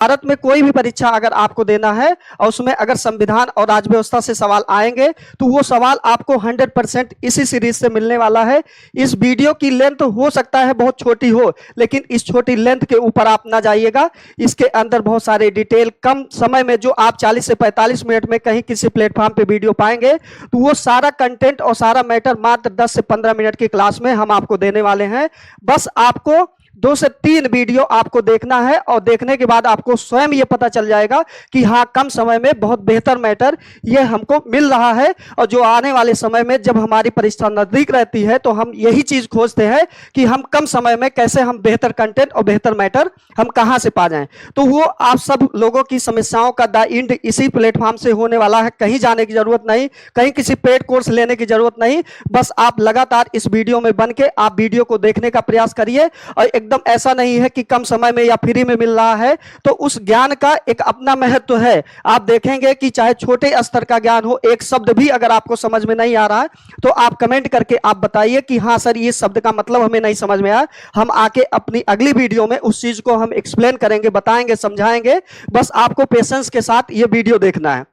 भारत में कोई भी परीक्षा अगर आपको देना है और उसमें अगर संविधान और राज्य व्यवस्था से सवाल आएंगे तो वो सवाल आपको 100% इसी सीरीज से मिलने वाला है। इस वीडियो की लेंथ हो सकता है बहुत छोटी हो, लेकिन इस छोटी लेंथ के ऊपर आप ना जाइएगा। इसके अंदर बहुत सारे डिटेल कम समय में जो आप 40 से 45 मिनट में कहीं किसी प्लेटफॉर्म पे वीडियो पाएंगे, तो वो सारा कंटेंट और सारा मैटर मात्र 10 से 15 मिनट की क्लास में हम आपको देने वाले हैं। बस आपको 2 से 3 वीडियो आपको देखना है और देखने के बाद आपको स्वयं ये पता चल जाएगा कि हाँ, कम समय में बहुत बेहतर मैटर ये हमको मिल रहा है। और जो आने वाले समय में जब हमारी परीक्षा नजदीक रहती है तो हम यही चीज खोजते हैं कि हम कम समय में कैसे हम बेहतर कंटेंट और बेहतर मैटर हम कहां से पा जाएं। तो वो आप सब लोगों की समस्याओं का द एंड इसी प्लेटफॉर्म से होने वाला है। कहीं जाने की जरूरत नहीं, कहीं किसी पेड कोर्स लेने की जरूरत नहीं। बस आप लगातार इस वीडियो में बन के आप वीडियो को देखने का प्रयास करिए। और एकदम ऐसा नहीं है कि कम समय में या फ्री में मिल रहा है, तो उस ज्ञान का एक अपना महत्व है। आप देखेंगे कि चाहे छोटे स्तर का ज्ञान हो, एक शब्द भी अगर आपको समझ में नहीं आ रहा है तो आप कमेंट करके आप बताइए कि हाँ सर, ये शब्द का मतलब हमें नहीं समझ में आया। हम आके अपनी अगली वीडियो में उस चीज को हम एक्सप्लेन करेंगे, बताएंगे, समझाएंगे। बस आपको पेशेंस के साथ ये वीडियो देखना है।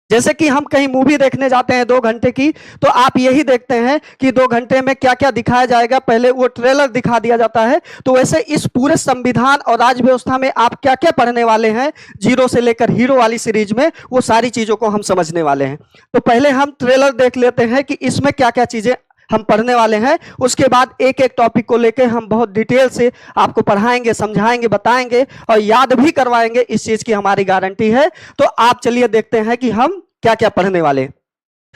जैसे कि हम कहीं मूवी देखने जाते हैं 2 घंटे की, तो आप यही देखते हैं कि 2 घंटे में क्या क्या दिखाया जाएगा, पहले वो ट्रेलर दिखा दिया जाता है। तो वैसे इस पूरे संविधान और राज्य व्यवस्था में आप क्या क्या पढ़ने वाले हैं, जीरो से लेकर हीरो वाली सीरीज में, वो सारी चीजों को हम समझने वाले हैं। तो पहले हम ट्रेलर देख लेते हैं कि इसमें क्या क्या चीजें हम पढ़ने वाले हैं। उसके बाद एक एक टॉपिक को लेकर हम बहुत डिटेल से आपको पढ़ाएंगे, समझाएंगे, बताएंगे और याद भी करवाएंगे। इस चीज की हमारी गारंटी है। तो आप चलिए देखते हैं कि हम क्या क्या पढ़ने वाले हैं।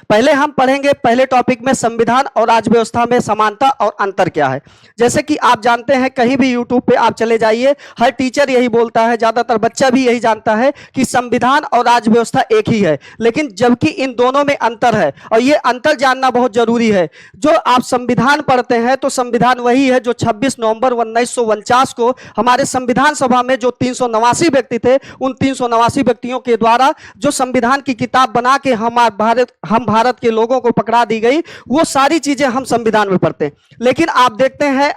पहले हम पढ़ेंगे पहले टॉपिक में संविधान और राज्य व्यवस्था में समानता और अंतर क्या है। जैसे कि आप जानते हैं, कहीं भी यूट्यूब पे आप चले जाइए, हर टीचर यही बोलता है, ज्यादातर बच्चा भी यही जानता है कि संविधान और राज्य व्यवस्था एक ही है। लेकिन जबकि इन दोनों में अंतर है और ये अंतर जानना बहुत जरूरी है। जो आप संविधान पढ़ते हैं तो संविधान वही है जो 26 नवंबर 1949 को हमारे संविधान सभा में जो 389 व्यक्ति थे, उन 389 व्यक्तियों के द्वारा जो संविधान की किताब बना के हम भारत के लोगों को पकड़ा दी गई, वो सारी चीजें हम संविधान में पढ़ते हैं। लेकिन आप देखते हैं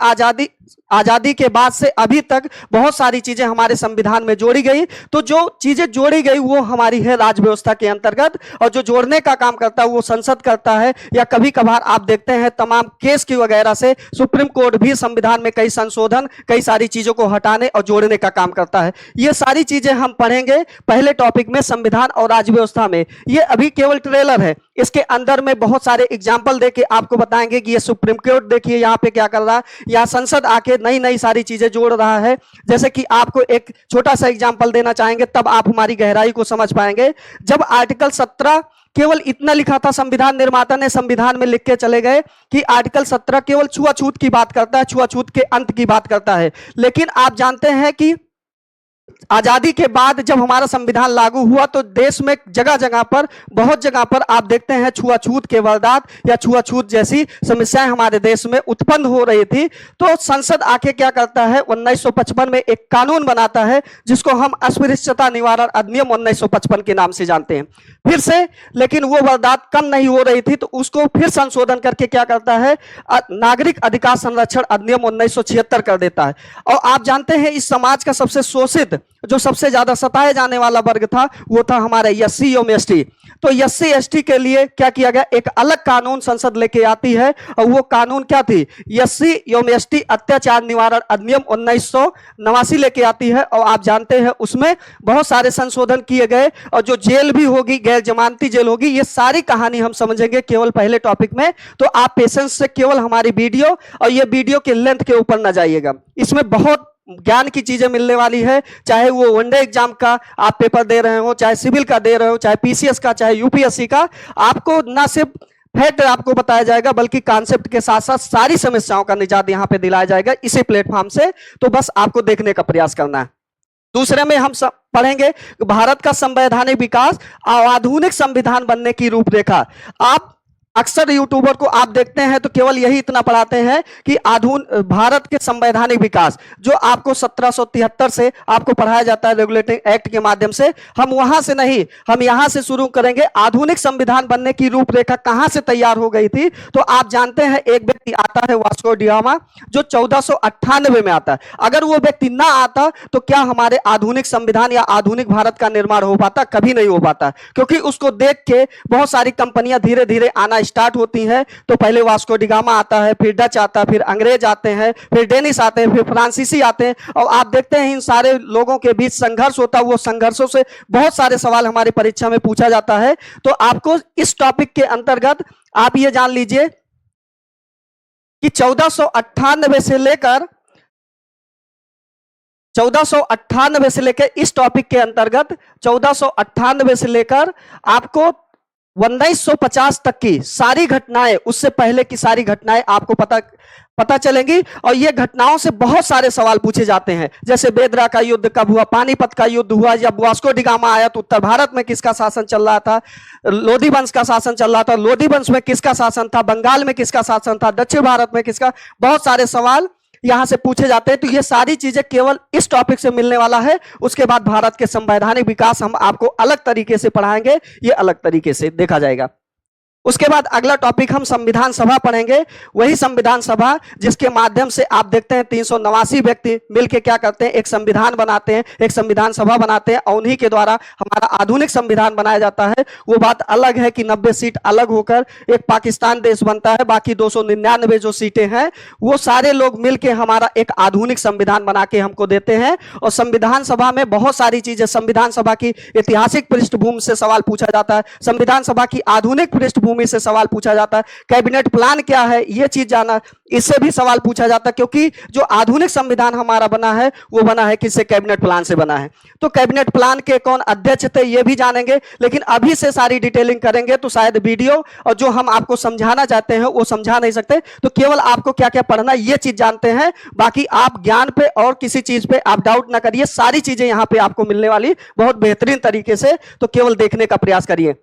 आजादी के बाद से अभी तक बहुत सारी चीजें हमारे संविधान में जोड़ी गई। तो जो चीजें जोड़ी गई वो हमारी है राज्य व्यवस्था के अंतर्गत, और जो जोड़ने का काम करता है वो संसद करता है। या कभी कभार आप देखते हैं तमाम केस की वगैरह से सुप्रीम कोर्ट भी संविधान में कई संशोधन, कई सारी चीजों को हटाने और जोड़ने का काम करता है। ये सारी चीजें हम पढ़ेंगे पहले टॉपिक में, संविधान और राज्य व्यवस्था में। ये अभी केवल ट्रेलर है, इसके अंदर में बहुत सारे एग्जाम्पल देके आपको बताएंगे कि ये सुप्रीम कोर्ट देखिए यहाँ पे क्या कर रहा है, या संसद आके नई नई सारी चीजें जोड़ रहा है। जैसे कि आपको एक छोटा सा एग्जाम्पल देना चाहेंगे, तब आप हमारी गहराई को समझ पाएंगे। जब आर्टिकल 17 केवल इतना लिखा था, संविधान निर्माता ने संविधान में लिख के चले गए कि आर्टिकल 17 केवल छुआछूत की बात करता है, छुआछूत के अंत की बात करता है। लेकिन आप जानते हैं कि आजादी के बाद जब हमारा संविधान लागू हुआ तो देश में जगह जगह पर, बहुत जगह पर आप देखते हैं छुआछूत के वारदात या छुआछूत जैसी समस्याएं हमारे देश में उत्पन्न हो रही थी। तो संसद आके क्या करता है, 1955 में एक कानून बनाता है जिसको हम अस्पृश्यता निवारण अधिनियम 1955 के नाम से जानते हैं। फिर से लेकिन वो वारदात कम नहीं हो रही थी, तो उसको फिर संशोधन करके क्या करता है, नागरिक अधिकार संरक्षण अधिनियम 1976 कर देता है। और आप जानते हैं इस समाज का सबसे शोषित, जो सबसे ज्यादा सताए जाने वाला वर्ग था, वो था हमारे एससी एवं एसटी। तो एससी एसटी के लिए क्या किया गया, एक अलग कानून संसद लेके आती है। और वो कानून क्या थी, एससी एवं एसटी अत्याचार निवारण अधिनियम 1989 लेके आती है। और आप जानते हैं उसमें बहुत सारे संशोधन किए गए, और जो जेल भी होगी, गैर जमानती जेल होगी, ये सारी कहानी हम समझेंगे केवल पहले टॉपिक में। तो आप पेशेंस से केवल हमारी वीडियो और ये वीडियो के लेंथ के ऊपर न जाइएगा, इसमें बहुत ज्ञान की चीजें मिलने वाली है। चाहे वो वनडे एग्जाम का आप पेपर दे रहे हो, चाहे सिविल का दे रहे हो, चाहे पीसीएस का, चाहे यूपीएससी का, आपको ना सिर्फ फैक्ट आपको बताया जाएगा बल्कि कॉन्सेप्ट के साथ साथ सारी समस्याओं का निजात यहां पे दिलाया जाएगा इसी प्लेटफॉर्म से। तो बस आपको देखने का प्रयास करना है। दूसरे में हम पढ़ेंगे भारत का संवैधानिक विकास और आधुनिक संविधान बनने की रूपरेखा। आप अक्सर यूट्यूबर को आप देखते हैं तो केवल यही इतना पढ़ाते हैं कि आधुनिक भारत के संवैधानिक विकास, जो आपको 1773 से आपको पढ़ाया जाता है रेगुलेटिंग एक्ट के माध्यम से। हम वहां से नहीं, हम यहां से शुरू करेंगे। आधुनिक संविधान बनने की रूपरेखा कहां से तैयार हो गई थी? तो आप जानते हैं एक व्यक्ति आता है वास्को डी गामा, जो 1498 में आता है। अगर वो व्यक्ति ना आता तो क्या हमारे आधुनिक संविधान या आधुनिक भारत का निर्माण हो पाता? कभी नहीं हो पाता, क्योंकि उसको देख के बहुत सारी कंपनियां धीरे धीरे आना स्टार्ट होती हैं। तो पहले वास्को डी गामा आता है, फिर डच आता है, फिर अंग्रेज आते हैं, फिर डेनिश आते हैं, फिर फ्रांसीसी आते हैं। और आप देखते हैं इन सारे लोगों के बीच संघर्ष होता है। वो संघर्षों से बहुत सारे सवाल हमारी परीक्षा में पूछा जाता है। तो आपको इस टॉपिक के अंतर्गत आप ये जान लीजिए कि 1498 से लेकर 1498 से लेकर इस टॉपिक के अंतर्गत 1498 से लेकर आपको 1950 तक की सारी घटनाएं, उससे पहले की सारी घटनाएं आपको पता चलेंगी। और ये घटनाओं से बहुत सारे सवाल पूछे जाते हैं, जैसे बेदरा का युद्ध कब हुआ, पानीपत का युद्ध हुआ, जब वास्को डी गामा आया तो उत्तर भारत में किसका शासन चल रहा था, लोधी वंश का शासन चल रहा था, लोधी वंश में किसका शासन था, बंगाल में किसका शासन था, दक्षिण भारत में किसका, बहुत सारे सवाल यहां से पूछे जाते हैं। तो ये सारी चीजें केवल इस टॉपिक से मिलने वाला है। उसके बाद भारत के संवैधानिक विकास हम आपको अलग तरीके से पढ़ाएंगे, ये अलग तरीके से देखा जाएगा। उसके बाद अगला टॉपिक हम संविधान सभा पढ़ेंगे। वही संविधान सभा जिसके माध्यम से आप देखते हैं 389 व्यक्ति मिलकर क्या करते हैं, एक संविधान बनाते हैं, एक संविधान सभा बनाते हैं, और उन्हीं के द्वारा हमारा आधुनिक संविधान बनाया जाता है। वो बात अलग है कि 90 सीट अलग होकर एक पाकिस्तान देश बनता है, बाकी 299 जो सीटें हैं वो सारे लोग मिलकर हमारा एक आधुनिक संविधान बना के हमको देते हैं। और संविधान सभा में बहुत सारी चीजें, संविधान सभा की ऐतिहासिक पृष्ठभूमि से सवाल पूछा जाता है, संविधान सभा की आधुनिक पृष्ठभूमि से सवाल पूछा जाता है, कैबिनेट प्लान क्या है ये चीज जाना, इससे भी सवाल पूछा जाता है। क्योंकि जो आधुनिक संविधान हमारा बना है वो बना है किससे? कैबिनेट प्लान से बना है। तो कैबिनेट प्लान के कौन अध्यक्ष थे ये भी जानेंगे, लेकिन अभी से सारी डिटेलिंग करेंगे तो शायद वीडियो और जो हम आपको समझाना चाहते हैं वो समझा नहीं सकते। तो केवल आपको क्या क्या पढ़ना ये चीज जानते हैं, बाकी आप ज्ञान पे और किसी चीज पे आप डाउट ना करिए। सारी चीजें यहां पे आपको मिलने वाली बहुत बेहतरीन तरीके से, तो केवल देखने का प्रयास करिए।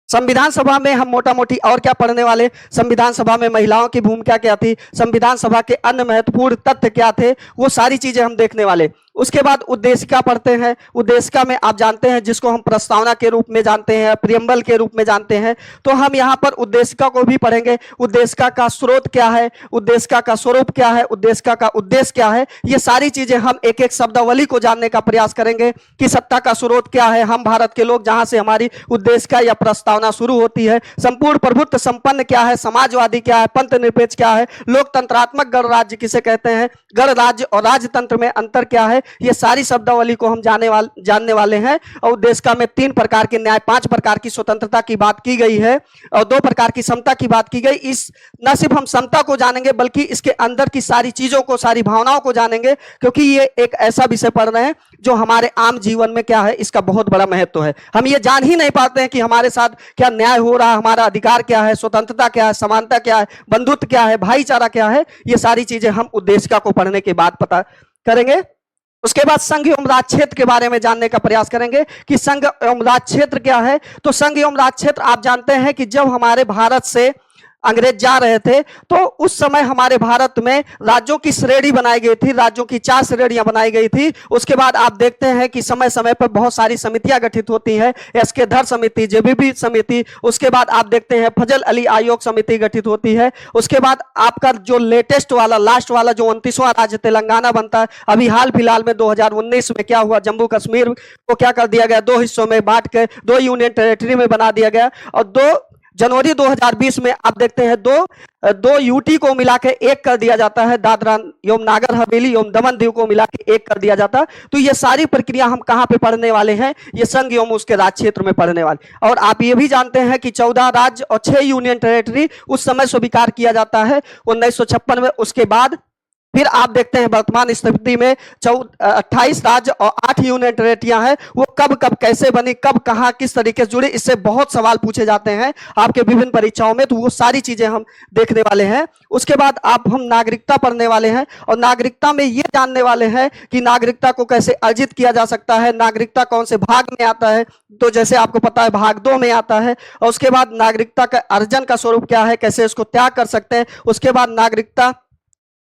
संविधान सभा में हम मोटा मोटी और क्या पढ़ने वाले, संविधान सभा में महिलाओं की भूमिका क्या थी, संविधान सभा के अन्य महत्वपूर्ण तथ्य क्या थे, वो सारी चीजें हम देखने वाले। उसके बाद उद्देशिका पढ़ते हैं। उद्देशिका में आप जानते हैं जिसको हम प्रस्तावना के रूप में जानते हैं, प्रियम्बल के रूप में जानते हैं, तो हम यहाँ पर उद्देशिका को भी पढ़ेंगे। उद्देशिका का स्रोत क्या है, उद्देशिका का स्वरूप क्या है, उद्देशिका का उद्देश्य क्या है, ये सारी चीजें हम एक एक शब्दावली को जानने का प्रयास करेंगे कि सत्ता का स्रोत क्या है, हम भारत के लोग जहां से हमारी उद्देशिका या प्रस्तावना शुरू होती है, संपूर्ण प्रभुत्व संपन्न क्या है, समाजवादी क्या है, पंथ निरपेक्ष क्या है, लोकतंत्रात्मक गणराज्य किसे कहते हैं, गणराज्य और राजतंत्र में अंतर क्या है, ये सारी शब्दावली को हम जानने वाले हैं। और उद्देशिका में 3 प्रकार के न्याय, 5 प्रकार की स्वतंत्रता की बात की गई है और 2 प्रकार की समता की बात की गई। इस न सिर्फ हम समता को जानेंगे बल्कि इसके अंदर की सारी चीजों को, सारी भावनाओं को जानेंगे, क्योंकि ये एक ऐसा विषय पढ़ रहे हैं जो हमारे आम जीवन में क्या है, इसका बहुत बड़ा महत्व है। हम ये जान ही नहीं पाते हैं कि हमारे साथ क्या न्याय हो रहा है, हमारा अधिकार क्या है, स्वतंत्रता क्या है, समानता क्या है, बंधुत्व क्या है, भाईचारा क्या है, ये सारी चीजें हम उद्देशिका को पढ़ने के बाद पता करेंगे। उसके बाद संघ एवं राज क्षेत्र के बारे में जानने का प्रयास करेंगे कि संघ एवं राज क्षेत्र क्या है। तो संघ एवं राज क्षेत्र आप जानते हैं कि जब हमारे भारत से अंग्रेज जा रहे थे तो उस समय हमारे भारत में राज्यों की श्रेणी बनाई गई थी, राज्यों की 4 श्रेणियां बनाई गई थी। उसके बाद आप देखते हैं कि समय समय पर बहुत सारी समितियां गठित होती हैं, एसके धर समिति, जेबीबी समिति। उसके बाद आप देखते हैं फजल अली आयोग समिति गठित होती है। उसके बाद आपका जो लेटेस्ट वाला, लास्ट वाला जो 29वां राज्य तेलंगाना बनता है। अभी हाल फिलहाल में 2019 में क्या हुआ, जम्मू कश्मीर को क्या कर दिया गया, 2 हिस्सों में बांट के 2 यूनियन टेरिटरी में बना दिया गया। और 2 जनवरी 2020 में आप देखते हैं दो यूटी को मिला के एक कर दिया जाता है, दादरा एवं नागर हवेली एवं दमन दीव को मिला के एक कर दिया जाता है। तो ये सारी प्रक्रिया हम कहां पे पढ़ने वाले हैं, ये संघ एवं उसके राज्य क्षेत्र में पढ़ने वाले। और आप ये भी जानते हैं कि 14 राज्य और 6 यूनियन टेरिटरी उस समय स्वीकार किया जाता है 1956 में। उसके बाद फिर आप देखते हैं वर्तमान स्थिति में 28 राज्य और 8 यूनियन टेरिटरियां हैं, वो कब कब कैसे बनी, कब कहां किस तरीके से जुड़ी, इससे बहुत सवाल पूछे जाते हैं आपके विभिन्न परीक्षाओं में, तो वो सारी चीजें हम देखने वाले हैं। उसके बाद हम नागरिकता पढ़ने वाले हैं और नागरिकता में ये जानने वाले हैं कि नागरिकता को कैसे अर्जित किया जा सकता है, नागरिकता कौन से भाग में आता है, तो जैसे आपको पता है भाग 2 में आता है। और उसके बाद नागरिकता का अर्जन का स्वरूप क्या है, कैसे इसको त्याग कर सकते हैं। उसके बाद नागरिकता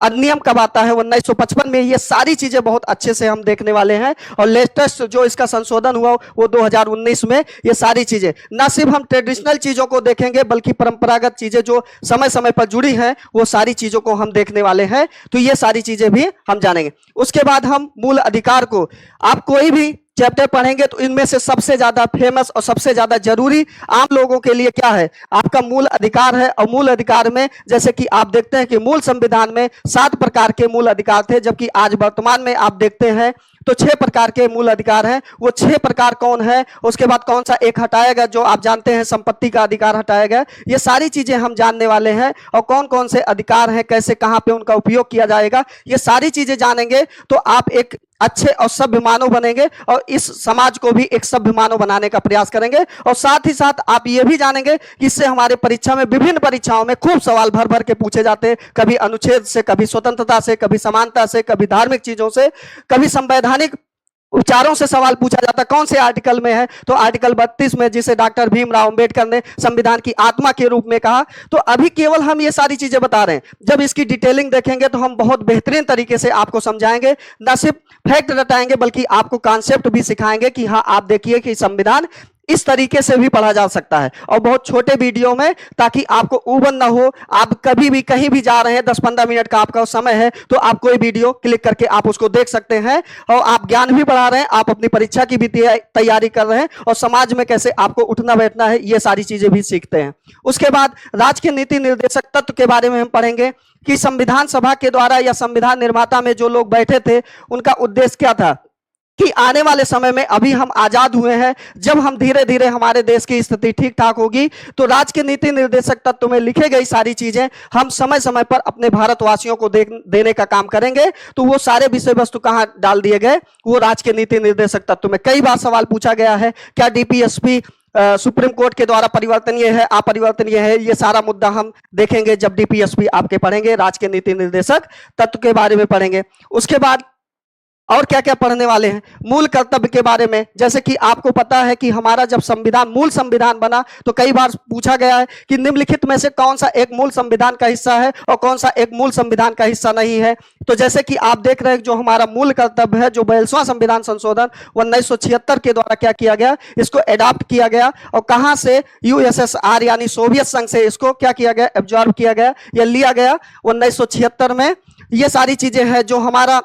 अधिनियम कब आता है, 1955 में। ये सारी चीजें बहुत अच्छे से हम देखने वाले हैं और लेटेस्ट जो इसका संशोधन हुआ वो 2019 में। ये सारी चीजें ना सिर्फ हम ट्रेडिशनल चीजों को देखेंगे बल्कि परंपरागत चीजें जो समय समय पर जुड़ी हैं वो सारी चीजों को हम देखने वाले हैं, तो ये सारी चीजें भी हम जानेंगे। उसके बाद हम मूल अधिकार को, आप कोई भी चैप्टर पढ़ेंगे तो इनमें से सबसे ज्यादा फेमस और सबसे ज्यादा जरूरी आम लोगों के लिए क्या है, आपका मूल अधिकार है। और मूल अधिकार में जैसे कि आप देखते हैं कि मूल संविधान में 7 प्रकार के मूल अधिकार थे, जबकि आज वर्तमान में आप देखते हैं तो 6 प्रकार के मूल अधिकार हैं। वो 6 प्रकार कौन है, उसके बाद कौन सा एक हटाया गया, जो आप जानते हैं संपत्ति का अधिकार हटाया गया। ये सारी चीजें हम जानने वाले हैं और कौन कौन से अधिकार हैं, कैसे कहां पे उनका उपयोग किया जाएगा, ये सारी चीजें जानेंगे तो आप एक अच्छे और सभ्य मानव बनेंगे और इस समाज को भी एक सभ्य मानव बनाने का प्रयास करेंगे। और साथ ही साथ आप ये भी जानेंगे कि इससे हमारे परीक्षा में, विभिन्न परीक्षाओं में खूब सवाल भर भर के पूछे जाते हैं, कभी अनुच्छेद से, कभी स्वतंत्रता से, कभी समानता से, कभी धार्मिक चीजों से, कभी संवैधानिक विचारों से सवाल पूछा जाता है। कौन से आर्टिकल में है, तो आर्टिकल 32 में, जिसे डॉक्टर भीमराव अंबेडकर ने संविधान की आत्मा के रूप में कहा। तो अभी केवल हम ये सारी चीजें बता रहे हैं, जब इसकी डिटेलिंग देखेंगे तो हम बहुत बेहतरीन तरीके से आपको समझाएंगे, न सिर्फ फैक्ट रटाएंगे बल्कि आपको कॉन्सेप्ट भी सिखाएंगे कि हाँ आप देखिए कि संविधान इस तरीके से भी पढ़ा जा सकता है और बहुत छोटे वीडियो में, ताकि आपको उबन ना हो। आप कभी भी कहीं भी जा रहे हैं, 10-15 मिनट का आपका समय है, तो आप कोई वीडियो क्लिक करके आप उसको देख सकते हैं और आप ज्ञान भी बढ़ा रहे हैं, आप अपनी परीक्षा की भी तैयारी कर रहे हैं और समाज में कैसे आपको उठना बैठना है, ये सारी चीजें भी सीखते हैं। उसके बाद राज्य के नीति निर्देशक तत्व के बारे में हम पढ़ेंगे कि संविधान सभा के द्वारा या संविधान निर्माता में जो लोग बैठे थे उनका उद्देश्य क्या था, कि आने वाले समय में, अभी हम आजाद हुए हैं, जब हम धीरे धीरे हमारे देश की स्थिति ठीक ठाक होगी तो राज्य के नीति निर्देशक तत्व में लिखे गई सारी चीजें हम समय समय पर अपने भारतवासियों को देने का काम करेंगे। तो वो सारे विषय वस्तु कहां डाल दिए गए, वो राज्य के नीति निर्देशक तत्व में। कई बार सवाल पूछा गया है, क्या डीपीएसपी सुप्रीम कोर्ट के द्वारा परिवर्तनीय है, अपरिवर्तनीय है, ये सारा मुद्दा हम देखेंगे जब डीपीएसपी आपके पढ़ेंगे, राज्य के नीति निर्देशक तत्व के बारे में पढ़ेंगे। उसके बाद और क्या क्या पढ़ने वाले हैं, मूल कर्तव्य के बारे में। जैसे कि आपको पता है कि हमारा जब संविधान, मूल संविधान बना तो कई बार पूछा गया है कि निम्नलिखित में से कौन सा एक मूल संविधान का हिस्सा है और कौन सा एक मूल संविधान का हिस्सा नहीं है। तो जैसे कि आप देख रहे हैं जो हमारा मूल कर्तव्य है, जो 42वां संविधान संशोधन 1976 के द्वारा क्या किया गया, इसको एडॉप्ट किया गया और कहां से, यूएसएसआर यानी सोवियत संघ से इसको क्या किया गया, एब्जॉर्ब किया गया या लिया गया 1976 में। ये सारी चीजें हैं जो हमारा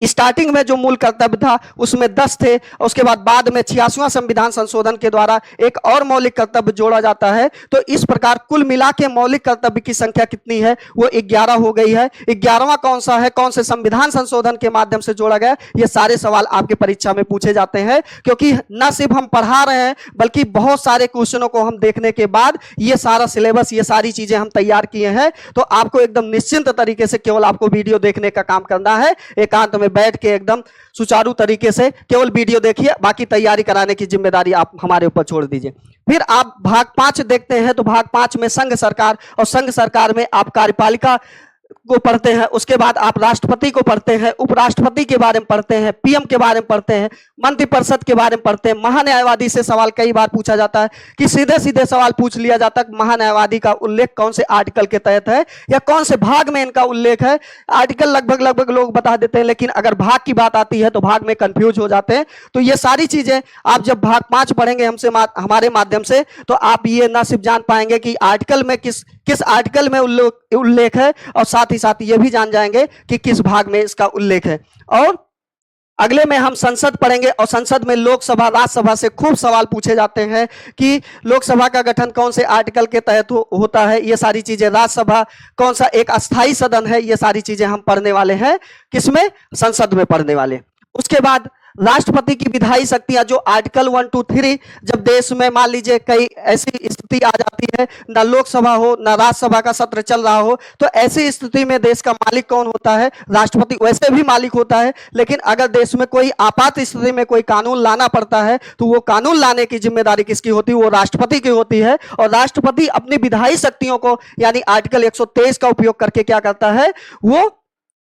स्टार्टिंग में जो मूल कर्तव्य था उसमें 10 थे, और उसके बाद में 86वां संविधान संशोधन के द्वारा एक और मौलिक कर्तव्य जोड़ा जाता है। तो इस प्रकार कुल मिला के मौलिक कर्तव्य की संख्या कितनी है, वो 11 हो गई है। 11वां कौन सा है, कौन से संविधान संशोधन के माध्यम से जोड़ा गया, ये सारे सवाल आपके परीक्षा में पूछे जाते हैं। क्योंकि न सिर्फ हम पढ़ा रहे हैं बल्कि बहुत सारे क्वेश्चनों को हम देखने के बाद ये सारा सिलेबस, ये सारी चीजें हम तैयार किए हैं। तो आपको एकदम निश्चिंत तरीके से केवल आपको वीडियो देखने का काम करना है, एकांत में बैठ के एकदम सुचारू तरीके से केवल वीडियो देखिए, बाकी तैयारी कराने की जिम्मेदारी आप हमारे ऊपर छोड़ दीजिए। फिर आप भाग 5 देखते हैं तो भाग 5 में संघ सरकार, और संघ सरकार में आप कार्यपालिका को पढ़ते हैं, उसके बाद आप राष्ट्रपति को पढ़ते हैं, उपराष्ट्रपति के बारे में पढ़ते हैं, पीएम के बारे में पढ़ते हैं, मंत्रिपरिषद के बारे में पढ़ते हैं। महान्यायवादी से सवाल कई बार पूछा जाता है कि सीधे सीधे सवाल पूछ लिया जाता है महान्यायवादी का उल्लेख कौन से आर्टिकल के तहत है या कौन से भाग में इनका उल्लेख है। आर्टिकल लगभग लोग बता देते हैं, लेकिन अगर भाग की बात आती है तो भाग में कंफ्यूज हो जाते हैं। तो ये सारी चीजें आप जब भाग 5 पढ़ेंगे हमारे माध्यम से, तो आप ये ना सिर्फ जान पाएंगे कि आर्टिकल में किस आर्टिकल में उल्लेख है, और साथ ही साथ ये भी जान जाएंगे कि किस भाग में इसका उल्लेख है। और अगले में हम संसद पढ़ेंगे, और संसद में लोकसभा, राज्यसभा से खूब सवाल पूछे जाते हैं कि लोकसभा का गठन कौन से आर्टिकल के तहत होता है, ये सारी चीजें। राज्यसभा कौन सा एक अस्थाई सदन है, ये सारी चीजें हम पढ़ने वाले हैं, किसमें, संसद में पढ़ने वाले। उसके बाद राष्ट्रपति की विधायी शक्तियां जो आर्टिकल 1, 2, 3, जब देश में मान लीजिए कई ऐसी स्थिति आ जाती है, ना लोकसभा हो ना राज्यसभा का सत्र चल रहा हो, तो ऐसी स्थिति में देश का मालिक कौन होता है? राष्ट्रपति। वैसे भी मालिक होता है, लेकिन अगर देश में कोई आपात स्थिति में कोई कानून लाना पड़ता है तो वो कानून लाने की जिम्मेदारी किसकी होती है? वो राष्ट्रपति की होती है। और राष्ट्रपति अपनी विधायी शक्तियों को यानी आर्टिकल 123 का उपयोग करके क्या करता है? वो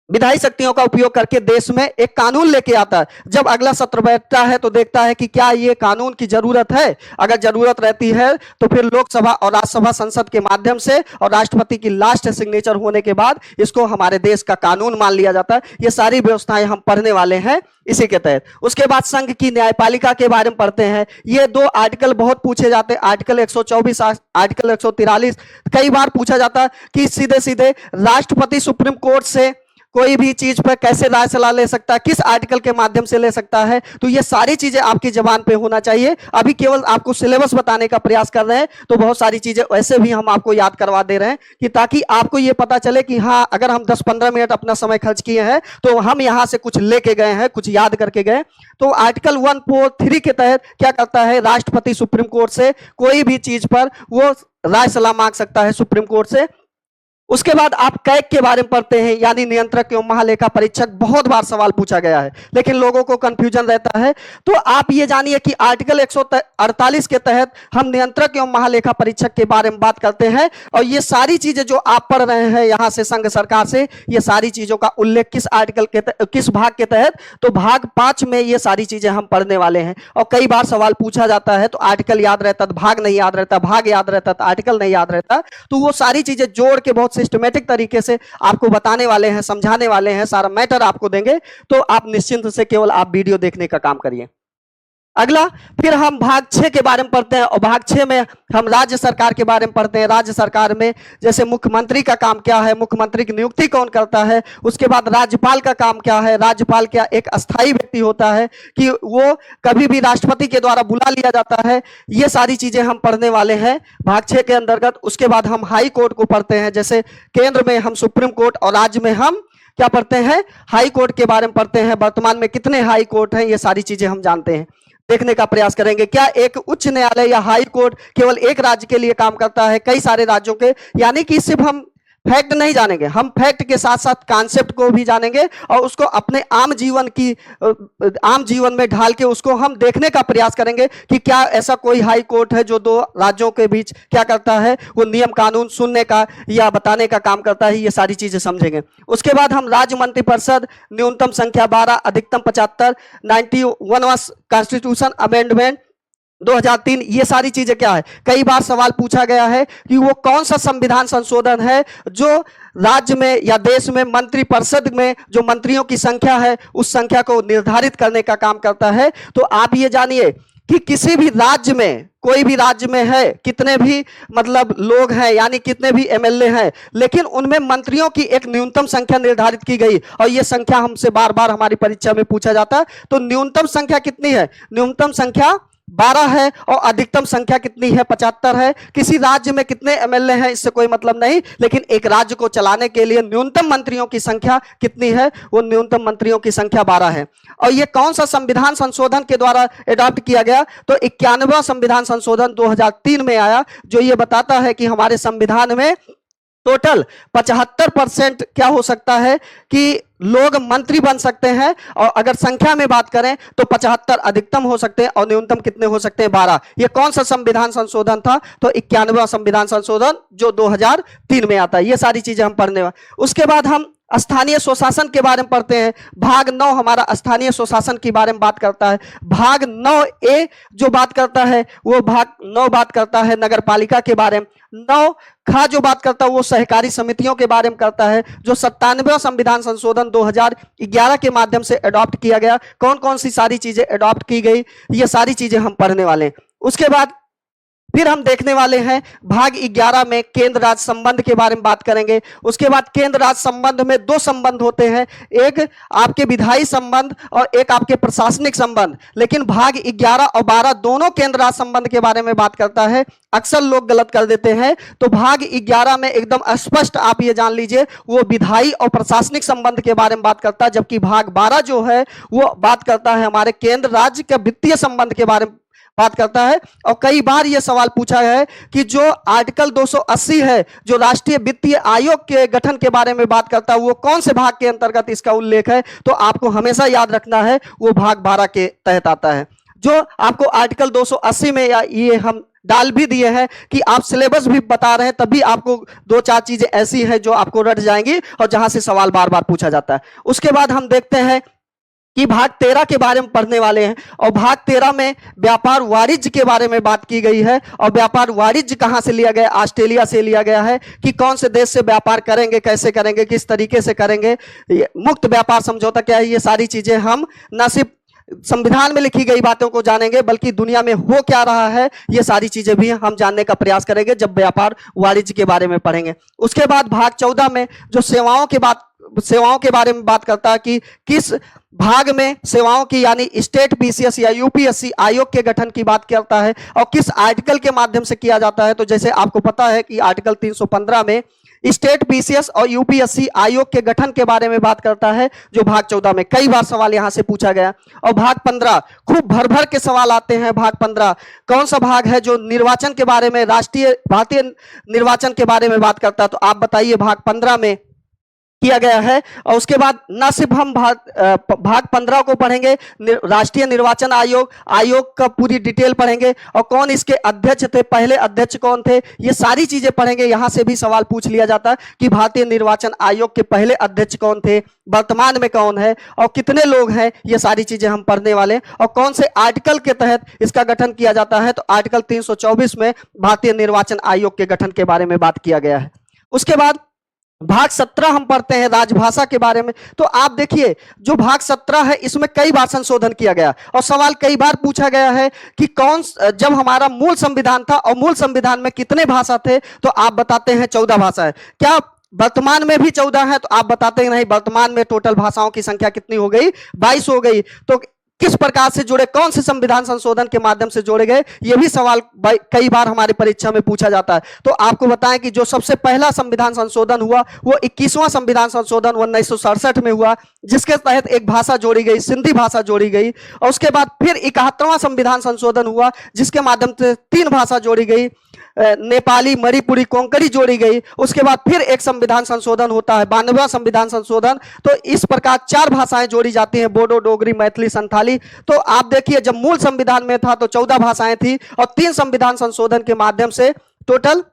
विधायी शक्तियों का उपयोग करके देश में एक कानून लेके आता है। जब अगला सत्र बैठता है तो देखता है कि क्या ये कानून की जरूरत है। अगर जरूरत रहती है तो फिर लोकसभा और राज्यसभा संसद के माध्यम से और राष्ट्रपति की लास्ट सिग्नेचर होने के बाद इसको हमारे देश का कानून मान लिया जाता है। ये सारी व्यवस्थाएं हम पढ़ने वाले हैं इसी के तहत। उसके बाद संघ की न्यायपालिका के बारे में पढ़ते हैं। ये दो आर्टिकल बहुत पूछे जाते हैं, आर्टिकल 124, आर्टिकल 143। कई बार पूछा जाता है कि सीधे सीधे राष्ट्रपति सुप्रीम कोर्ट से कोई भी चीज पर कैसे राय सलाह ले सकता है, किस आर्टिकल के माध्यम से ले सकता है। तो ये सारी चीजें आपकी जबान पे होना चाहिए। अभी केवल आपको सिलेबस बताने का प्रयास कर रहे हैं, तो बहुत सारी चीजें वैसे भी हम आपको याद करवा दे रहे हैं कि ताकि आपको ये पता चले कि हाँ, अगर हम 10-15 मिनट अपना समय खर्च किए हैं तो हम यहां से कुछ लेके गए हैं, कुछ याद करके गए। तो आर्टिकल 143 के तहत क्या करता है? राष्ट्रपति सुप्रीम कोर्ट से कोई भी चीज पर वो राय सलाह मांग सकता है सुप्रीम कोर्ट से। उसके बाद आप कैग के बारे में पढ़ते हैं, यानी नियंत्रक एवं महालेखा परीक्षक। बहुत बार सवाल पूछा गया है लेकिन लोगों को कंफ्यूजन रहता है। तो आप ये जानिए कि आर्टिकल 148 के तहत हम नियंत्रक एवं महालेखा परीक्षक के बारे में बात करते हैं। और ये सारी चीजें जो आप पढ़ रहे हैं यहां से संघ सरकार से, ये सारी चीजों का उल्लेख किस आर्टिकल के किस भाग के तहत? तो भाग 5 में ये सारी चीजें हम पढ़ने वाले हैं। और कई बार सवाल पूछा जाता है तो आर्टिकल याद रहता तो भाग नहीं याद रहता, भाग याद रहता तो आर्टिकल नहीं याद रहता। तो वो सारी चीजें जोड़ के बहुत सिस्टमेटिक तरीके से आपको बताने वाले हैं, समझाने वाले हैं, सारा मैटर आपको देंगे। तो आप निश्चिंत से केवल आप वीडियो देखने का काम करिए। अगला फिर हम भाग 6 के बारे में पढ़ते हैं। और भाग 6 में हम राज्य सरकार के बारे में पढ़ते हैं। राज्य सरकार में जैसे मुख्यमंत्री का काम क्या है, मुख्यमंत्री की नियुक्ति कौन करता है, उसके बाद राज्यपाल का काम क्या है। राज्यपाल क्या एक अस्थायी व्यक्ति होता है कि वो कभी भी राष्ट्रपति के द्वारा बुला लिया जाता है। ये सारी चीजें हम पढ़ने वाले हैं भाग 6 के अंतर्गत। उसके बाद हम हाई कोर्ट को पढ़ते हैं। जैसे केंद्र में हम सुप्रीम कोर्ट और राज्य में हम क्या पढ़ते हैं? हाई कोर्ट के बारे में पढ़ते हैं। वर्तमान में कितने हाई कोर्ट हैं, ये सारी चीजें हम जानते हैं, देखने का प्रयास करेंगे। क्या एक उच्च न्यायालय या हाई कोर्ट केवल एक राज्य के लिए काम करता है, कई सारे राज्यों के? यानी कि सिर्फ हम फैक्ट नहीं जानेंगे, हम फैक्ट के साथ साथ कॉन्सेप्ट को भी जानेंगे और उसको अपने आम जीवन में ढाल के उसको हम देखने का प्रयास करेंगे कि क्या ऐसा कोई हाई कोर्ट है जो दो राज्यों के बीच क्या करता है, वो नियम कानून सुनने का या बताने का काम करता है। ये सारी चीजें समझेंगे। उसके बाद हम राज्य मंत्रिपरिषद, न्यूनतम संख्या 12, अधिकतम 75, 91वां कॉन्स्टिट्यूशन अमेंडमेंट 2003, ये सारी चीजें क्या है? कई बार सवाल पूछा गया है कि वो कौन सा संविधान संशोधन है जो राज्य में या देश में मंत्रिपरिषद में जो मंत्रियों की संख्या है उस संख्या को निर्धारित करने का काम करता है। तो आप ये जानिए कि किसी भी राज्य में, कोई भी राज्य में है, कितने भी मतलब लोग हैं, यानी कितने भी एमएलए हैं, लेकिन उनमें मंत्रियों की एक न्यूनतम संख्या निर्धारित की गई। और यह संख्या हमसे बार बार हमारी परीक्षा में पूछा जाता है। तो न्यूनतम संख्या कितनी है? न्यूनतम संख्या 12 है और अधिकतम संख्या कितनी है? 75 है। किसी राज्य में कितने एमएलए हैं इससे कोई मतलब नहीं, लेकिन एक राज्य को चलाने के लिए न्यूनतम मंत्रियों की संख्या कितनी है? वो न्यूनतम मंत्रियों की संख्या 12 है। और ये कौन सा संविधान संशोधन के द्वारा एडॉप्ट किया गया? तो 91वां संविधान संशोधन 2003 में आया, जो ये बताता है कि हमारे संविधान में टोटल 75% क्या हो सकता है कि लोग मंत्री बन सकते हैं। और अगर संख्या में बात करें तो 75 अधिकतम हो सकते हैं और न्यूनतम कितने हो सकते हैं? 12। ये कौन सा संविधान संशोधन था? तो 91वां संविधान संशोधन जो 2003 में आता है। ये सारी चीजें हम पढ़ने वाले। उसके बाद हम स्थानीय स्वशासन के बारे में पढ़ते हैं। भाग 9 हमारा स्थानीय स्वशासन के बारे में बात करता है। भाग 9A जो बात करता है वो भाग 9 बात करता है नगर पालिका के बारे में। 9 जो बात करता है वो सहकारी समितियों के बारे में करता है, जो 97वां संविधान संशोधन 2011 के माध्यम से अडॉप्ट किया गया। कौन कौन सी सारी चीजें अडॉप्ट की गई, ये सारी चीजें हम पढ़ने वाले हैं। उसके बाद फिर हम देखने वाले हैं भाग 11 में केंद्र राज्य संबंध के बारे में बात करेंगे। उसके बाद केंद्र राज्य संबंध में दो संबंध होते हैं, एक आपके विधायी संबंध और एक आपके प्रशासनिक संबंध। लेकिन भाग 11 और 12 दोनों केंद्र राज्य संबंध के बारे में बात करता है। अक्सर लोग गलत कर देते हैं। तो भाग 11 में एकदम स्पष्ट आप ये जान लीजिए वो विधायी और प्रशासनिक संबंध के बारे में बात करता है, जबकि भाग 12 जो है वो बात करता है हमारे केंद्र राज्य के वित्तीय संबंध के बारे में बात करता है। और कई बार यह सवाल पूछा है कि जो आर्टिकल 280 है जो राष्ट्रीय वित्तीय आयोग के गठन के बारे में बात करता है वो कौन से भाग के अंतर्गत इसका उल्लेख है, तो आपको हमेशा याद रखना है वो भाग 12 के तहत आता है। जो आपको आर्टिकल 280 में या ये हम डाल भी दिए हैं कि आप सिलेबस भी बता रहे हैं, तभी आपको दो चार चीजें ऐसी हैं जो आपको रट जाएंगी और जहां से सवाल बार बार पूछा जाता है। उसके बाद हम देखते हैं कि भाग 13 के बारे में पढ़ने वाले हैं और भाग 13 में व्यापार वाणिज्य के बारे में बात की गई है। और व्यापार वाणिज्य कहां से लिया गया, ऑस्ट्रेलिया से लिया गया है कि कौन से देश से व्यापार करेंगे, कैसे करेंगे, किस तरीके से करेंगे, मुक्त व्यापार समझौता क्या है, ये सारी चीजें हम न सिर्फ संविधान में लिखी गई बातों को जानेंगे बल्कि दुनिया में हो क्या रहा है ये सारी चीजें भी हम जानने का प्रयास करेंगे जब व्यापार वाणिज्य के बारे में पढ़ेंगे। उसके बाद भाग 14 में जो सेवाओं के बारे में बात करता है कि किस भाग में सेवाओं की यानी स्टेट पीसीएस या यूपीएससी आयोग के गठन की बात करता है और किस आर्टिकल के माध्यम से किया जाता है। तो जैसे आपको पता है कि आर्टिकल 315 में स्टेट पीसीएस और यूपीएससी आयोग के गठन के बारे में बात करता है, जो भाग 14 में कई बार सवाल यहां से पूछा गया। और भाग 15 खूब भर भर के सवाल आते हैं। भाग 15 कौन सा भाग है जो निर्वाचन के बारे में, भारतीय निर्वाचन के बारे में बात करता है, तो आप बताइए भाग 15 में किया गया है। और उसके बाद न सिर्फ हम भाग 15 को पढ़ेंगे, राष्ट्रीय निर्वाचन आयोग का पूरी डिटेल पढ़ेंगे और कौन इसके अध्यक्ष थे, पहले अध्यक्ष कौन थे, ये सारी चीजें पढ़ेंगे। यहां से भी सवाल पूछ लिया जाता है कि भारतीय निर्वाचन आयोग के पहले अध्यक्ष कौन थे, वर्तमान में कौन है और कितने लोग हैं, ये सारी चीजें हम पढ़ने वाले। और कौन से आर्टिकल के तहत इसका गठन किया जाता है, तो आर्टिकल 324 में भारतीय निर्वाचन आयोग के गठन के बारे में बात किया गया है। उसके बाद भाग 17 हम पढ़ते हैं राजभाषा के बारे में। तो आप देखिए जो भाग 17 है इसमें कई बार संशोधन किया गया और सवाल कई बार पूछा गया है कि जब हमारा मूल संविधान था और मूल संविधान में कितने भाषा थे, तो आप बताते हैं 14 भाषा है। क्या वर्तमान में भी 14 है, तो आप बताते हैं नहीं, वर्तमान में टोटल भाषाओं की संख्या कितनी हो गई, 22 हो गई। तो किस प्रकार से जुड़े, कौन से संविधान संशोधन के माध्यम से जोड़े गए, यह भी सवाल कई बार हमारी परीक्षा में पूछा जाता है। तो आपको बताएं कि जो सबसे पहला संविधान संशोधन हुआ वो 21वां संविधान संशोधन 1967 में हुआ, जिसके तहत एक भाषा जोड़ी गई, सिंधी भाषा जोड़ी गई। और उसके बाद फिर 71वां संविधान संशोधन हुआ जिसके माध्यम से 3 भाषा जोड़ी गई, नेपाली, मणिपुरी, कोंकणी जोड़ी गई। उसके बाद फिर एक संविधान संशोधन होता है 92वां संविधान संशोधन। तो इस प्रकार 4 भाषाएं जोड़ी जाती हैं, बोडो, डोगरी, मैथिली, संथाली। तो आप देखिए जब मूल संविधान में था तो 14 भाषाएं थी और 3 संविधान संशोधन के माध्यम से टोटल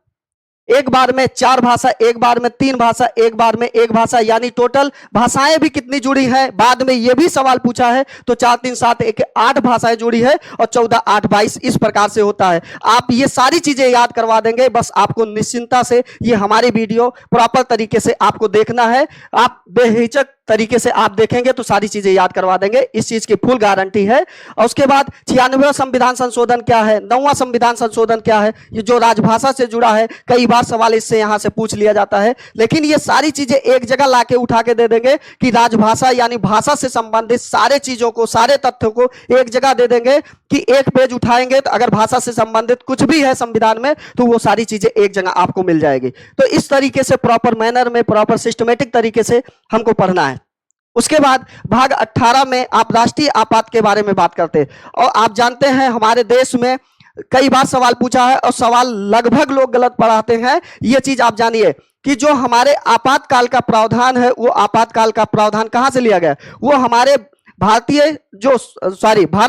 एक बार में 4 भाषा, एक बार में 3 भाषा, एक बार में 1 भाषा, यानी टोटल भाषाएं भी कितनी जुड़ी है, बाद में यह भी सवाल पूछा है। तो 4 3 7 1 8 भाषाएं जुड़ी है और 14 8 22 इस प्रकार से होता है। आप ये सारी चीजें याद करवा देंगे, बस आपको निश्चिंता से ये हमारी वीडियो प्रॉपर तरीके से आपको देखना है। आप बेहिचक तरीके से आप देखेंगे तो सारी चीजें याद करवा देंगे, इस चीज की फुल गारंटी है। और उसके बाद 96वां संविधान संशोधन क्या है, 9वां संविधान संशोधन क्या है, ये जो राजभाषा से जुड़ा है, कई बार सवाल इससे यहां से पूछ लिया जाता है। लेकिन ये सारी चीजें एक जगह लाके उठा के दे देंगे कि राजभाषा यानी भाषा से संबंधित सारे चीजों को, सारे तथ्यों को एक जगह दे देंगे कि एक पेज उठाएंगे तो अगर भाषा से संबंधित कुछ भी है संविधान में तो वो सारी चीजें एक जगह आपको मिल जाएगी। तो इस तरीके से प्रॉपर मैनर में, प्रॉपर सिस्टमेटिक तरीके से हमको पढ़ना है। उसके बाद भाग 18 में आप राष्ट्रीय आपात के बारे में बात करते हैं। और आप जानते हैं हमारे देश में कई बार सवाल पूछा है और सवाल लगभग लोग गलत पढ़ाते हैं। ये चीज आप जानिए कि जो हमारे आपातकाल का प्रावधान है, वो आपातकाल का प्रावधान कहां से लिया गया, वो हमारे भारत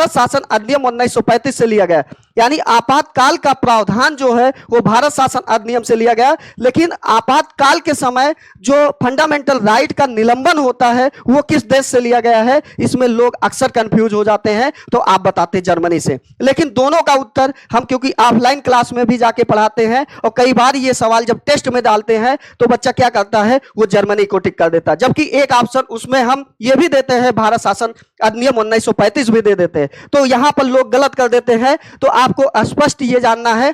शासन अधिनियम 1935 से लिया गया। यानी आपातकाल का प्रावधान जो है वो भारत शासन अधिनियम से लिया गया। लेकिन आपातकाल के समय जो फंडामेंटल राइट का निलंबन होता है वो किस देश से लिया गया है, इसमें लोग अक्सर कंफ्यूज हो जाते हैं। तो आप बताते जर्मनी से। लेकिन दोनों का उत्तर हम क्योंकि ऑफलाइन क्लास में भी जाके पढ़ाते हैं और कई बार ये सवाल जब टेस्ट में डालते हैं तो बच्चा क्या करता है, वो जर्मनी को टिक कर देता है। जबकि एक ऑप्शन उसमें हम ये भी देते हैं भारत शासन अधिनियम 1935 भी दे देते हैं। तो यहां पर लोग गलत कर देते हैं। तो आपको स्पष्ट ये जानना है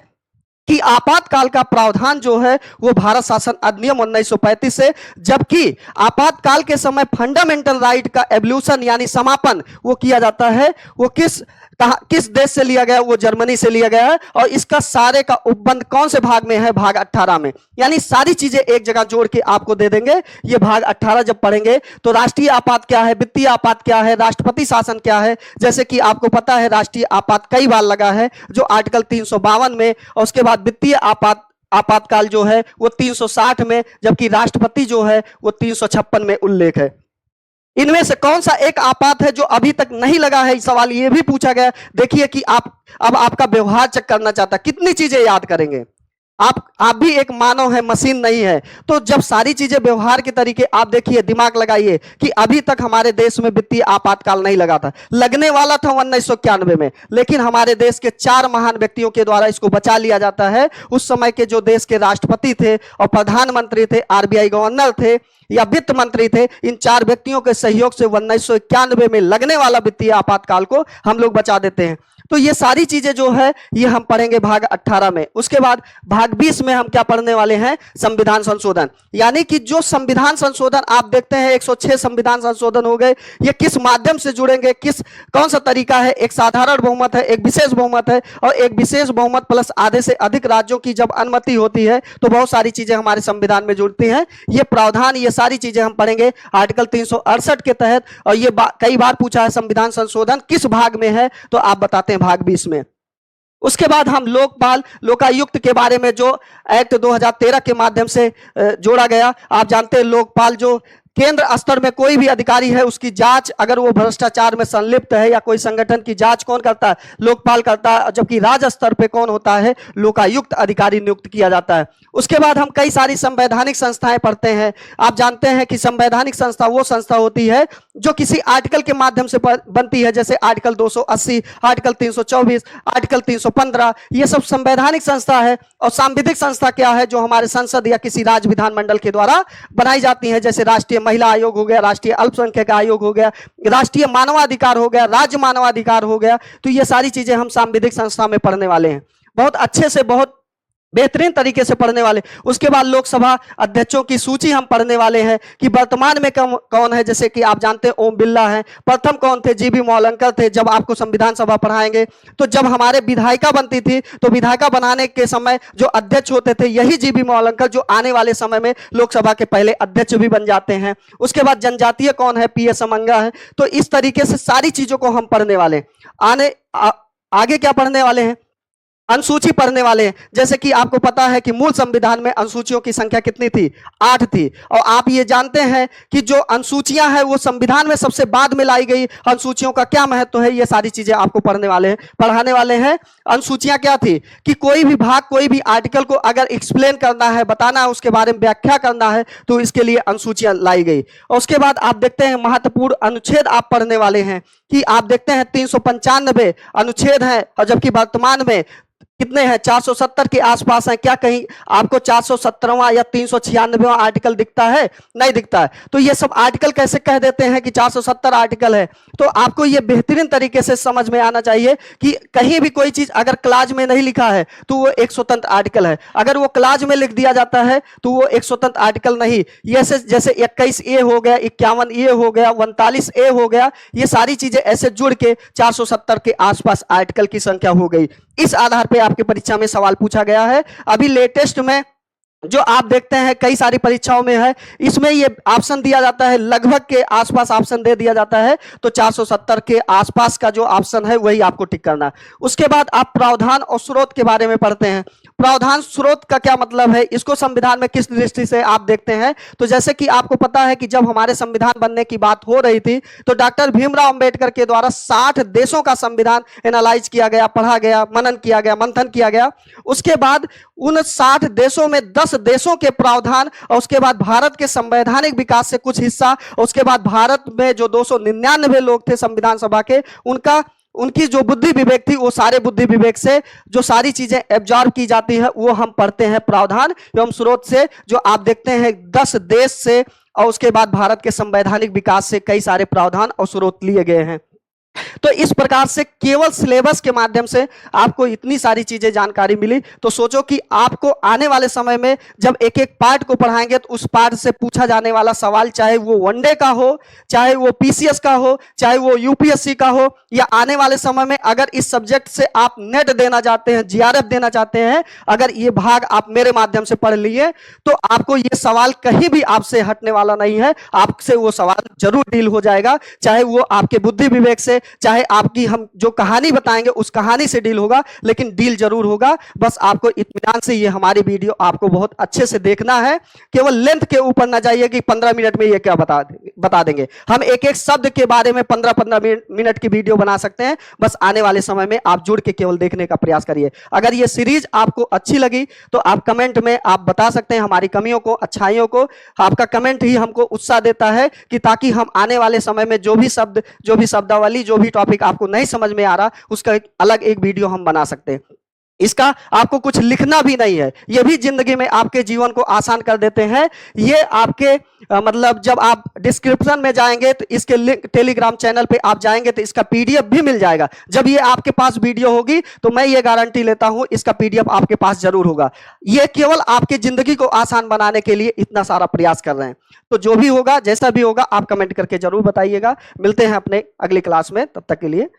कि आपातकाल का प्रावधान जो है वो भारत शासन अधिनियम 1935 से, जबकि आपातकाल के समय फंडामेंटल राइट का एवोल्यूशन यानी समापन वो किया जाता है, वो किस देश से लिया गया, वो जर्मनी से लिया गया है। और इसका सारे का उपबंध कौन से भाग में है, भाग 18 में। यानी सारी चीजें एक जगह जोड़ के आपको दे देंगे। ये भाग 18 जब पढ़ेंगे तो राष्ट्रीय आपात क्या है, वित्तीय आपात क्या है, राष्ट्रपति शासन क्या है। जैसे कि आपको पता है राष्ट्रीय आपात कई बार लगा है, जो आर्टिकल 352 में, और उसके बाद वित्तीय आपातकाल जो है वो 360 में, जबकि राष्ट्रपति जो है वो 356 में उल्लेख है। इनमें से कौन सा एक आपात है जो अभी तक नहीं लगा है, सवाल ये भी पूछा गया। देखिए कि अब आपका व्यवहार चेक करना चाहता, कितनी चीजें याद करेंगे आप भी एक मानव है, मशीन नहीं है। तो जब सारी चीजें व्यवहार के तरीके, आप देखिए, दिमाग लगाइए कि अभी तक हमारे देश में वित्तीय आपातकाल नहीं लगा था, लगने वाला था 1991 में, लेकिन हमारे देश के 4 महान व्यक्तियों के द्वारा इसको बचा लिया जाता है। उस समय के जो देश के राष्ट्रपति थे और प्रधानमंत्री थे, आरबीआई गवर्नर थे या वित्त मंत्री थे, इन 4 व्यक्तियों के सहयोग से 1991 में लगने वाला वित्तीय आपातकाल को हम लोग बचा देते हैं। तो ये सारी चीजें जो है ये हम पढ़ेंगे भाग 18 में। उसके बाद भाग 20 में हम क्या पढ़ने वाले हैं, संविधान संशोधन। यानी कि जो संविधान संशोधन आप देखते हैं 106 संविधान संशोधन हो गए, ये किस माध्यम से जुड़ेंगे, कौन सा तरीका है। एक साधारण बहुमत है, एक विशेष बहुमत है, और एक विशेष बहुमत प्लस आधे से अधिक राज्यों की जब अनुमति होती है तो बहुत सारी चीजें हमारे संविधान में जुड़ती हैं। ये प्रावधान, ये सारी चीजें हम पढ़ेंगे आर्टिकल 368 के तहत। और ये कई बार पूछा है संविधान संशोधन किस भाग में है, तो आप बताते हैं भाग 20 में। उसके बाद हम लोकपाल लोकायुक्त के बारे में, जो एक्ट 2013 के माध्यम से जोड़ा गया। आप जानते हैं लोकपाल जो केंद्र स्तर में कोई भी अधिकारी है उसकी जांच, अगर वो भ्रष्टाचार में संलिप्त है या कोई संगठन की जांच कौन करता है, लोकपाल करता है। जबकि राज्य स्तर पे कौन होता है, लोकायुक्त अधिकारी नियुक्त किया जाता है। उसके बाद हम कई सारी संवैधानिक संस्थाएं पढ़ते हैं। आप जानते हैं कि संवैधानिक संस्था वो संस्था होती है जो किसी आर्टिकल के माध्यम से बनती है, जैसे आर्टिकल 280, आर्टिकल 324, आर्टिकल 315, ये सब संवैधानिक संस्था है। और सांविधिक संस्था क्या है, जो हमारे संसद या किसी राज्य विधानमंडल के द्वारा बनाई जाती है, जैसे राष्ट्रीय महिला आयोग हो गया, राष्ट्रीय अल्पसंख्यक आयोग हो गया, राष्ट्रीय मानवाधिकार हो गया, राज्य मानवाधिकार हो गया। तो ये सारी चीजें हम सांविधिक संस्था में पढ़ने वाले हैं, बहुत अच्छे से, बहुत बेहतरीन तरीके से पढ़ने वाले। उसके बाद लोकसभा अध्यक्षों की सूची हम पढ़ने वाले हैं कि वर्तमान में कौन है। जैसे कि आप जानते हैं ओम बिरला हैं, प्रथम कौन थे, जीबी मौलंकर थे। जब आपको संविधान सभा पढ़ाएंगे तो जब हमारे विधायिका बनती थी तो विधायिका बनाने के समय जो अध्यक्ष होते थे यही जीबी मौलंकर, जो आने वाले समय में लोकसभा के पहले अध्यक्ष भी बन जाते हैं। उसके बाद जनजातीय कौन है, पीएस अमंगा है। तो इस तरीके से सारी चीजों को हम पढ़ने वाले हैं। आगे क्या पढ़ने वाले हैं, अनुसूची पढ़ने वाले हैं। जैसे कि आपको पता है कि मूल संविधान में अनुसूचियों की संख्या कितनी थी, 8 थी। और आप ये जानते हैं कि जो अनुसूचियां हैं वो संविधान में सबसे बाद में लाई गई। अनुसूचियों का क्या महत्व है, ये सारी चीजें आपको पढ़ाने वाले हैं। अनुसूचियां क्या थी कि कोई भी भाग, कोई भी आर्टिकल को अगर एक्सप्लेन करना है, बताना है, उसके बारे में व्याख्या करना है, तो इसके लिए अनुसूचियां लाई गई। और उसके बाद आप देखते हैं महत्वपूर्ण अनुच्छेद आप पढ़ने वाले हैं कि आप देखते हैं 395 अनुच्छेद हैं, और जबकि वर्तमान में कितने हैं, 470 के आसपास हैं। क्या कहीं आपको 417वां या 396वां आर्टिकल दिखता है, नहीं दिखता है। तो ये सब आर्टिकल कैसे कह देते हैं कि 470 आर्टिकल है। तो आपको ये बेहतरीन तरीके से समझ में आना चाहिए कि कहीं भी कोई चीज अगर क्लाज में नहीं लिखा है तो वो एक स्वतंत्र आर्टिकल है, अगर वो क्लाज में लिख दिया जाता है तो वो एक स्वतंत्र आर्टिकल नहीं। जैसे 21A हो गया, 51A हो गया, 39A हो गया, ये सारी चीजें ऐसे जुड़ के 470 के आसपास आर्टिकल की संख्या हो गई। इस आधार पे आपकी परीक्षा में सवाल पूछा गया है। अभी लेटेस्ट में जो आप देखते हैं कई सारी परीक्षाओं में है, इसमें ये ऑप्शन दिया जाता है, लगभग के आसपास ऑप्शन दे दिया जाता है। तो 470 के आसपास का जो ऑप्शन है वही आपको टिक करना है। उसके बाद आप प्रावधान और स्रोत के बारे में पढ़ते हैं। प्रावधान स्रोत का क्या मतलब है, इसको संविधान में किस दृष्टि से आप देखते हैं। तो जैसे कि आपको पता है कि जब हमारे संविधान बनने की बात हो रही थी तो डॉक्टर भीमराव अंबेडकर के द्वारा 60 देशों का संविधान एनालाइज किया गया, पढ़ा गया, मनन किया गया, मंथन किया गया। उसके बाद उन 60 देशों में 10 देशों के प्रावधान, और उसके बाद भारत के संवैधानिक विकास से कुछ हिस्सा, उसके बाद भारत में जो 299 लोग थे संविधान सभा के, उनकी जो बुद्धि विवेक थी, वो सारे बुद्धि विवेक से जो सारी चीजें एब्जॉर्ब की जाती है वो हम पढ़ते हैं प्रावधान एवं स्रोत से। जो आप देखते हैं 10 देश से और उसके बाद भारत के संवैधानिक विकास से कई सारे प्रावधान और स्रोत लिए गए हैं। तो इस प्रकार से केवल सिलेबस के माध्यम से आपको इतनी सारी चीजें जानकारी मिली। तो सोचो कि आपको आने वाले समय में जब एक एक पार्ट को पढ़ाएंगे तो उस पार्ट से पूछा जाने वाला सवाल, चाहे वो वनडे का हो, चाहे वो पीसीएस का हो, चाहे वो यूपीएससी का हो, या आने वाले समय में अगर इस सब्जेक्ट से आप नेट देना चाहते हैं, जीआरएफ देना चाहते हैं, अगर ये भाग आप मेरे माध्यम से पढ़ लिए तो आपको ये सवाल कहीं भी आपसे हटने वाला नहीं है। आपसे वो सवाल जरूर डील हो जाएगा, चाहे वो आपके बुद्धि विवेक से, चाहे आपकी हम जो कहानी बताएंगे उस कहानी से डील होगा, लेकिन डील जरूर होगा। बस आपको इत्मीनान से ये हमारी वीडियो आपको बहुत अच्छे से देखना है, केवल लेंथ के ऊपर ना जाइए कि 15 मिनट में ये क्या बता देंगे। हम एक एक शब्द के बारे में 15-15 मिनट की वीडियो बना सकते हैं। बस आने वाले समय में आप जुड़ के केवल देखने का प्रयास करिए। अगर ये सीरीज आपको अच्छी लगी तो आप कमेंट में आप बता सकते हैं हमारी कमियों को, अच्छाइयों को। आपका कमेंट ही हमको उत्साह देता है कि ताकि हम आने वाले समय में जो भी शब्द, जो भी शब्दावली, जो भी टॉपिक आपको नहीं समझ में आ रहा, उसका अलग एक वीडियो हम बना सकते हैं। इसका आपको कुछ लिखना भी नहीं है, ये भी जिंदगी में आपके जीवन को आसान कर देते हैं। ये आपके मतलब जब आप डिस्क्रिप्शन में जाएंगे तो इसके लिंक, टेलीग्राम चैनल पे आप जाएंगे तो इसका पीडीएफ भी मिल जाएगा। जब ये आपके पास वीडियो होगी तो मैं ये गारंटी लेता हूं इसका पीडीएफ आपके पास जरूर होगा। ये केवल आपकी जिंदगी को आसान बनाने के लिए इतना सारा प्रयास कर रहे हैं। तो जो भी होगा, जैसा भी होगा, आप कमेंट करके जरूर बताइएगा। मिलते हैं अपने अगली क्लास में, तब तक के लिए